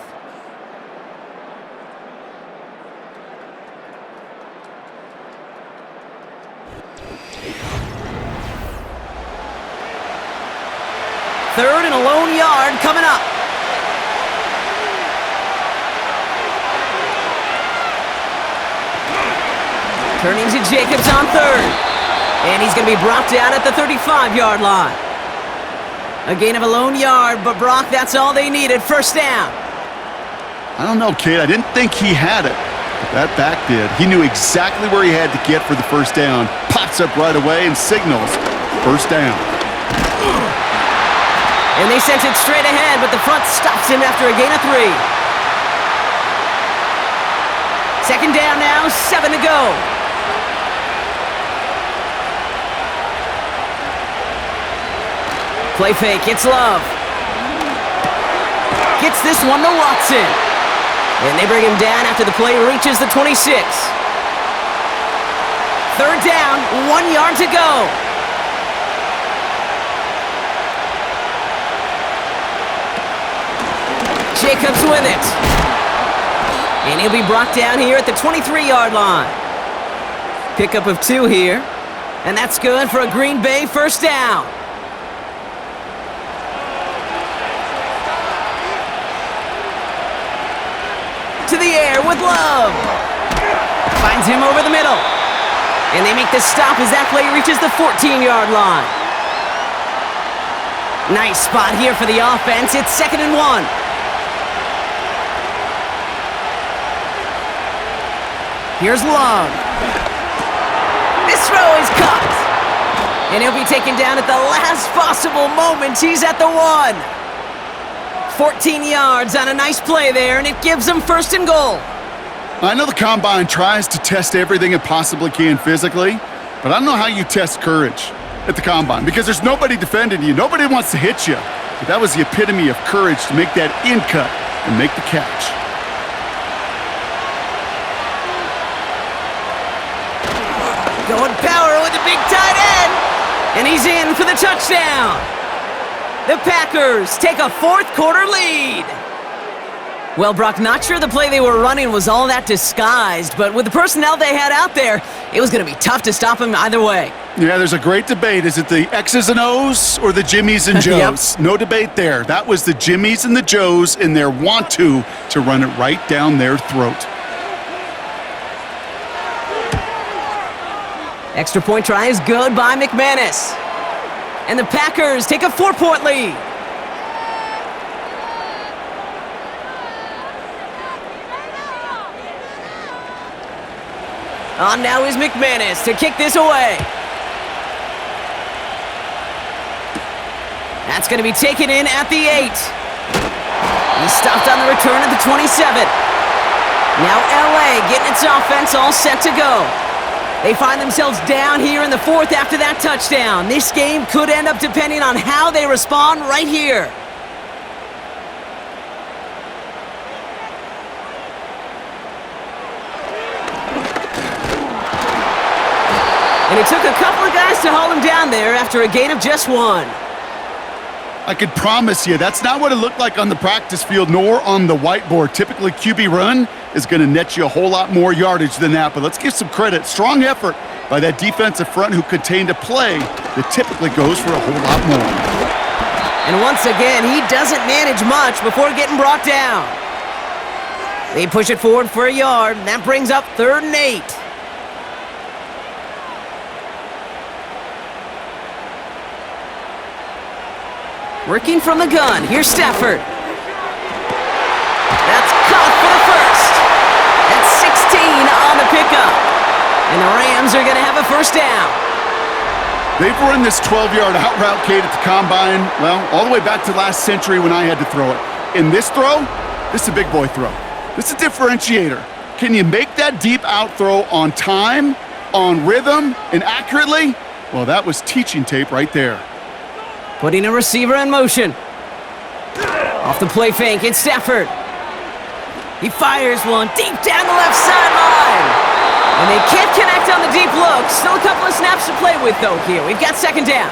B: Third and a lone yard coming up. Turning to Jacobs on 3rd. And he's going to be brought down at the 35-yard line. A gain of a lone yard, but Brock, that's all they needed. 1st down.
C: I don't know, kid. I didn't think he had it, but that back did. He knew exactly where he had to get for the 1st down. Pops up right away and signals 1st down.
B: And they sent it straight ahead, but the front stops him after a gain of 3. 2nd down now, 7 to go. Play fake, it's Love. Gets this one to Watson. And they bring him down after the play reaches the 26. 3rd down, 1 yard to go. Jacobs with it. And he'll be brought down here at the 23-yard line. Pickup of 2 here. And that's good for a Green Bay 1st down. To the air with Love. Finds him over the middle. And they make the stop as that play reaches the 14-yard line. Nice spot here for the offense. It's 2nd and 1. Here's Love. This throw is caught. And he'll be taken down at the last possible moment. He's at the 1. 14 yards on a nice play there, and it gives them 1st and goal.
C: I know the Combine tries to test everything it possibly can physically, but I don't know how you test courage at the Combine because there's nobody defending you. Nobody wants to hit you. But that was the epitome of courage to make that in cut and make the catch.
B: Going power with the big tight end. And he's in for the touchdown. The Packers take a 4th quarter lead. Well, Brock, not sure the play they were running was all that disguised, but with the personnel they had out there, it was going to be tough to stop him either way.
C: Yeah, there's a great debate. Is it the X's and O's or the Jimmies and Joes?
B: Yep.
C: No debate there. That was the Jimmies and the Joes in their want-to run it right down their throat.
B: Extra point try is good by McManus. And the Packers take a 4-point lead. On now is McManus to kick this away. That's going to be taken in at the 8. He's stopped on the return at the 27. Now LA getting its offense all set to go. They find themselves down here in the 4th after that touchdown. This game could end up depending on how they respond right here. And it took a couple of guys to haul him down there after a gain of just 1.
C: I could promise you that's not what it looked like on the practice field nor on the whiteboard. Typically, QB run is going to net you a whole lot more yardage than that, but let's give some credit. Strong effort by that defensive front who contained a play that typically goes for a whole lot more.
B: And once again, he doesn't manage much before getting brought down. They push it forward for a yard, and that brings up 3rd and 8. Working from the gun, here's Stafford. That's caught for the first. That's 16 on the pickup. And the Rams are going to have a first down.
C: They've run this 12-yard out route, Kate, at the combine, well, all the way back to last century when I had to throw it. In this throw, this is a big boy throw. This is a differentiator. Can you make that deep out throw on time, on rhythm, and accurately? Well, that was teaching tape right there.
B: Putting a receiver in motion. Off the play fake, it's Stafford. He fires one deep down the left sideline. And they can't connect on the deep look. Still a couple of snaps to play with, though, here. We've got 2nd down.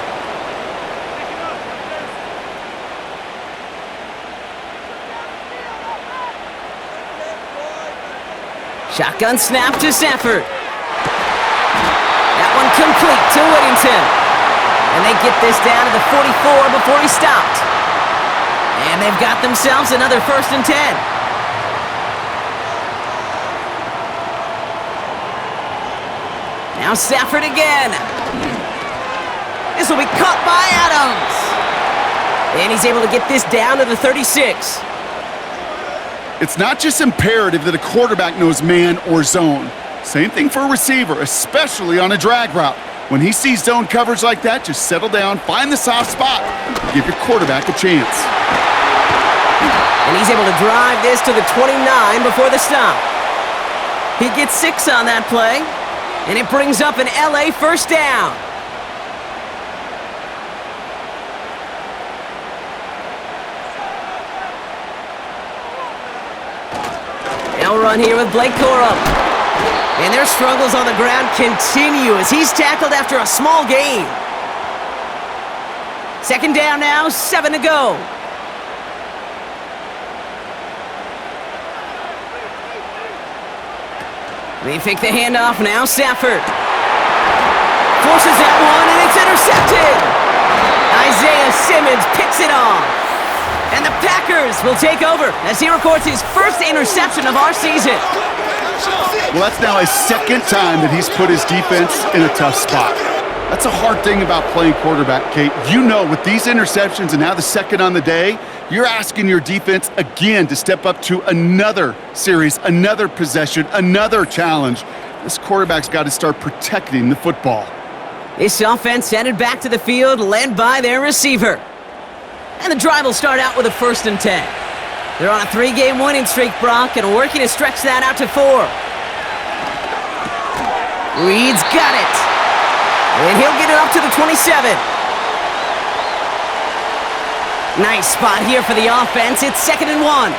B: Shotgun snap to Stafford. That one complete to Whittington. And they get this down to the 44 before he stopped. And they've got themselves another 1st and 10. Now Stafford again. This will be caught by Adams. And he's able to get this down to the 36.
C: It's not just imperative that a quarterback knows man or zone. Same thing for a receiver, especially on a drag route. When he sees zone coverage like that, just settle down, find the soft spot, give your quarterback a chance.
B: And he's able to drive this to the 29 before the stop. He gets 6 on that play, and it brings up an LA first down. They'll run here with Blake Corum. And their struggles on the ground continue as he's tackled after a small gain. 2nd down now, 7 to go. They fake the handoff now, Stafford. Forces that one, and it's intercepted. Isaiah Simmons picks it off. And the Packers will take over as he records his first interception of our season.
C: Well, that's now his 2nd time that he's put his defense in a tough spot. That's a hard thing about playing quarterback, Kate. You know, with these interceptions and now the 2nd on the day, you're asking your defense again to step up to another series, another possession, another challenge. This quarterback's got to start protecting the football.
B: This offense headed back to the field, led by their receiver. And the drive will start out with a 1st and 10. They're on a 3-game winning streak, Brock, and working to stretch that out to 4. Reed's got it. And he'll get it up to the 27. Nice spot here for the offense. It's 2nd and 1.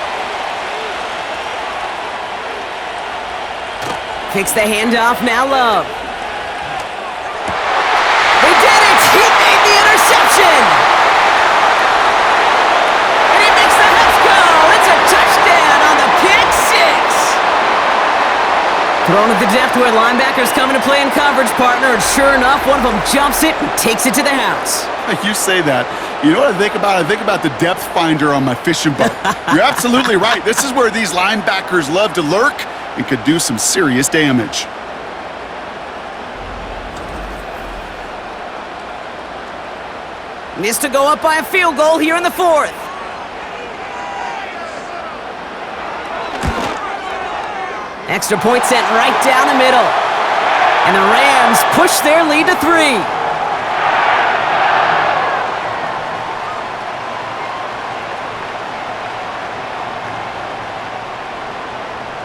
B: Kicks the handoff, now Love. They did it! He made the interception! And he makes the Huffs go! It's a touchdown on the pick 6! Thrown at the depth where linebackers come into play in coverage, partner, and sure enough, one of them jumps it and takes it to the house.
C: You say that. You know what I think about? I think about the depth finder on my fishing boat. You're absolutely right. This is where these linebackers love to lurk and could do some serious damage.
B: This to go up by a field goal here in the 4th. Extra point sent right down the middle. And the Rams push their lead to 3.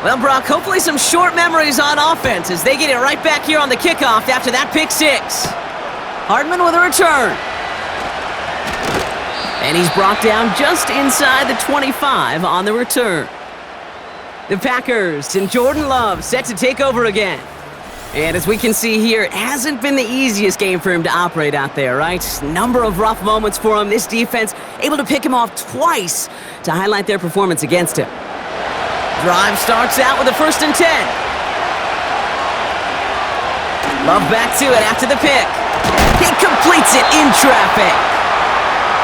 B: Well, Brock, hopefully some short memories on offense as they get it right back here on the kickoff after that pick 6. Hardman with a return. And he's brought down just inside the 25 on the return. The Packers and Jordan Love set to take over again. And as we can see here, it hasn't been the easiest game for him to operate out there, right? Number of rough moments for him. This defense able to pick him off twice to highlight their performance against him. Drive starts out with a 1st and 10. Love back to it after the pick. He completes it in traffic.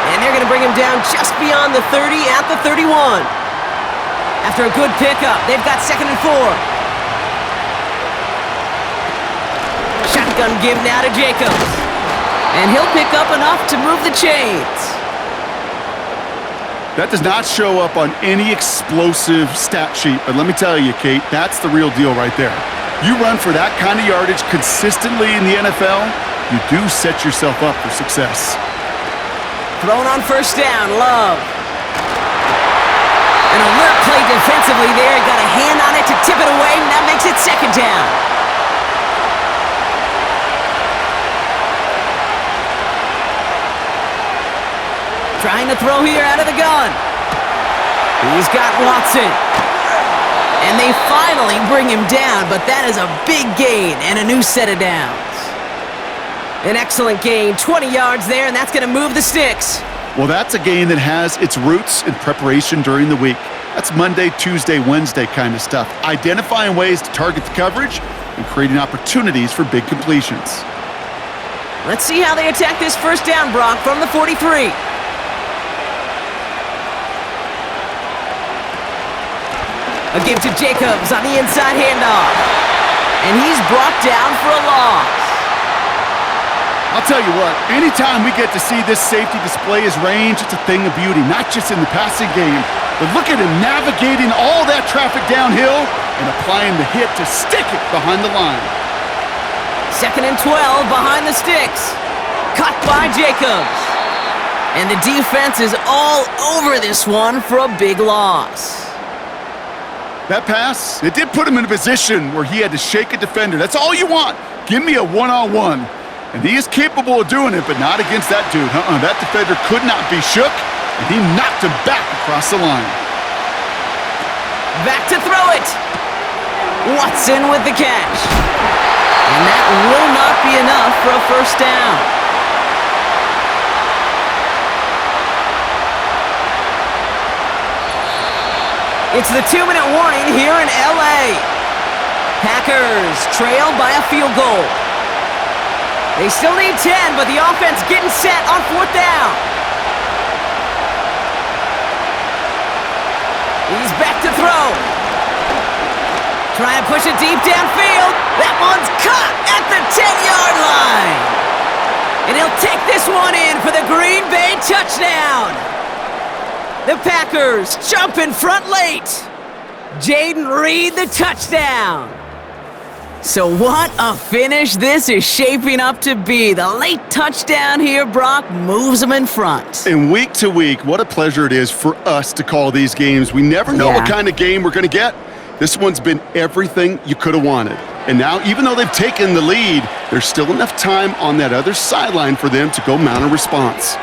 B: And they're going to bring him down just beyond the 30 at the 31. After a good pickup, they've got 2nd and 4. Shotgun give now to Jacobs. And he'll pick up enough to move the chains.
C: That does not show up on any explosive stat sheet, but let me tell you, Kate, that's the real deal right there. You run for that kind of yardage consistently in the NFL, you do set yourself up for success.
B: Thrown on 1st down, Love. An alert play defensively there. He got a hand on it to tip it away, and that makes it 2nd down. Trying to throw here out of the gun. He's got Watson. And they finally bring him down, but that is a big gain and a new set of downs. An excellent gain, 20 yards there, and that's going to move the sticks.
C: Well, that's a gain that has its roots in preparation during the week. That's Monday, Tuesday, Wednesday kind of stuff. Identifying ways to target the coverage and creating opportunities for big completions.
B: Let's see how they attack this 1st down, Brock, from the 43. A give to Jacobs on the inside handoff. And he's brought down for a loss.
C: I'll tell you what, anytime we get to see this safety display his range, it's a thing of beauty, not just in the passing game, but look at him navigating all that traffic downhill and applying the hit to stick it behind the line.
B: 2nd and 12 behind the sticks. Cut by Jacobs. And the defense is all over this one for a big loss.
C: That pass, it did put him in a position where he had to shake a defender. That's all you want. Give me a one-on-one. And he is capable of doing it, but not against that dude. That defender could not be shook, and he knocked him back across the line.
B: Back to throw it. Watson with the catch. And that will not be enough for a 1st down. It's the 2-minute warning here in LA. Packers trail by a field goal. They still need 10, but the offense getting set on 4th down. He's back to throw. Trying to push it deep downfield. That one's caught at the 10-yard line. And he'll take this one in for the Green Bay touchdown. The Packers jump in front late. Jaden Reed the touchdown. So what a finish this is shaping up to be. The late touchdown here, Brock, moves them in front.
C: And week to week, what a pleasure it is for us to call these games. We never know what kind of game we're going to get. This one's been everything you could have wanted. And now, even though they've taken the lead, there's still enough time on that other sideline for them to go mount a response.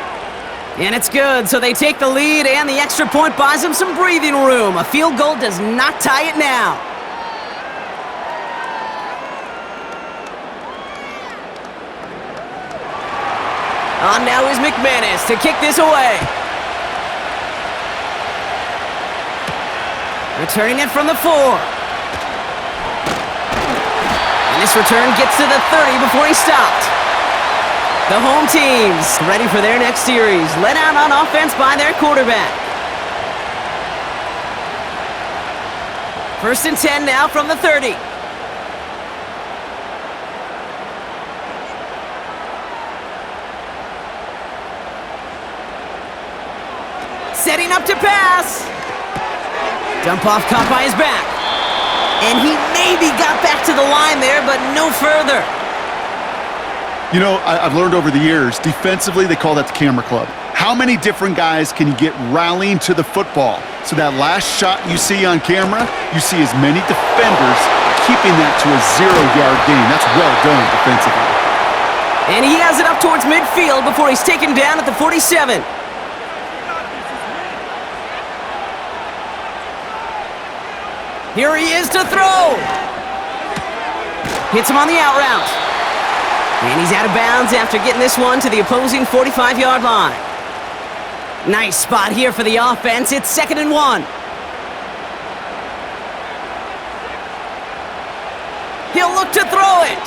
B: And it's good, so they take the lead, and the extra point buys them some breathing room. A field goal does not tie it now. On now is McManus to kick this away. Returning it from the 4. And this return gets to the 30 before he stopped. The home teams ready for their next series. Let out on offense by their quarterback. 1st and 10 now from the 30. Setting up to pass. Dump off caught by his back. And he maybe got back to the line there, but no further.
C: You know, I've learned over the years, defensively, they call that the camera club. How many different guys can you get rallying to the football? So that last shot you see on camera, you see as many defenders keeping that to a 0-yard gain. That's well done defensively.
B: And he has it up towards midfield before he's taken down at the 47. Here he is to throw. Hits him on the out route. And he's out of bounds after getting this one to the opposing 45-yard line. Nice spot here for the offense. It's 2nd and 1. He'll look to throw it.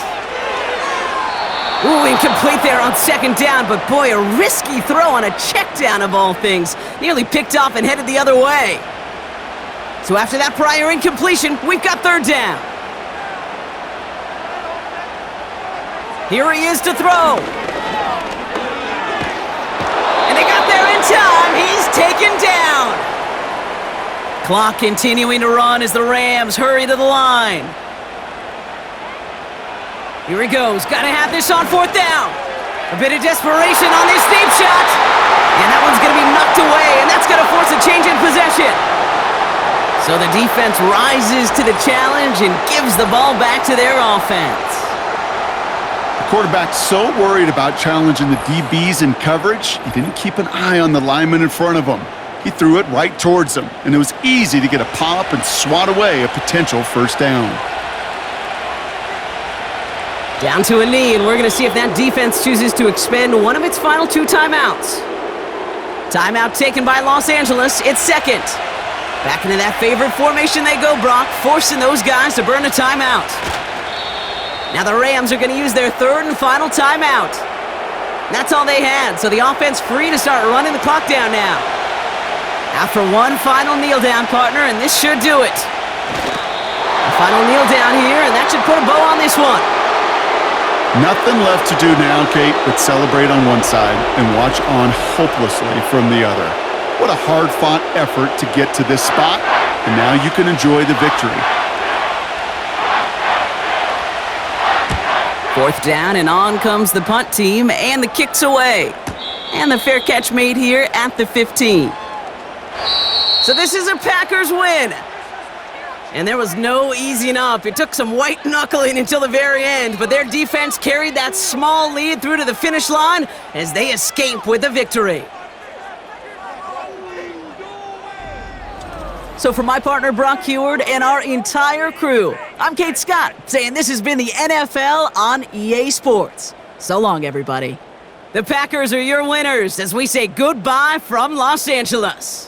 B: Ooh, incomplete there on 2nd down, but boy, a risky throw on a check down of all things. Nearly picked off and headed the other way. So after that prior incompletion, we've got 3rd down. Here he is to throw. And they got there in time. He's taken down. Clock continuing to run as the Rams hurry to the line. Here he goes. Got to have this on 4th down. A bit of desperation on this deep shot. And that one's going to be knocked away, and that's going to force a change in possession. So the defense rises to the challenge and gives the ball back to their offense.
C: The quarterback's so worried about challenging the DBs in coverage, he didn't keep an eye on the lineman in front of him. He threw it right towards him, and it was easy to get a pop and swat away a potential 1st down.
B: Down to a knee, and we're going to see if that defense chooses to expend one of its final 2 timeouts. Timeout taken by Los Angeles. It's 2nd. Back into that favorite formation they go, Brock, forcing those guys to burn a timeout. Now the Rams are going to use their 3rd and final timeout. That's all they had, so the offense free to start running the clock down now. After one final kneel down, partner, and this should do it. A final kneel down here, and that should put a bow on this one.
C: Nothing left to do now, Kate, but celebrate on one side and watch on hopelessly from the other. What a hard-fought effort to get to this spot, and now you can enjoy the victory.
B: 4th down, and on comes the punt team, and the kick's away. And the fair catch made here at the 15. So this is a Packers win. And there was no easing up. It took some white knuckling until the very end, but their defense carried that small lead through to the finish line as they escape with the victory. So for my partner Brock Heward and our entire crew, I'm Kate Scott, saying this has been the NFL on EA Sports. So long, everybody. The Packers are your winners as we say goodbye from Los Angeles.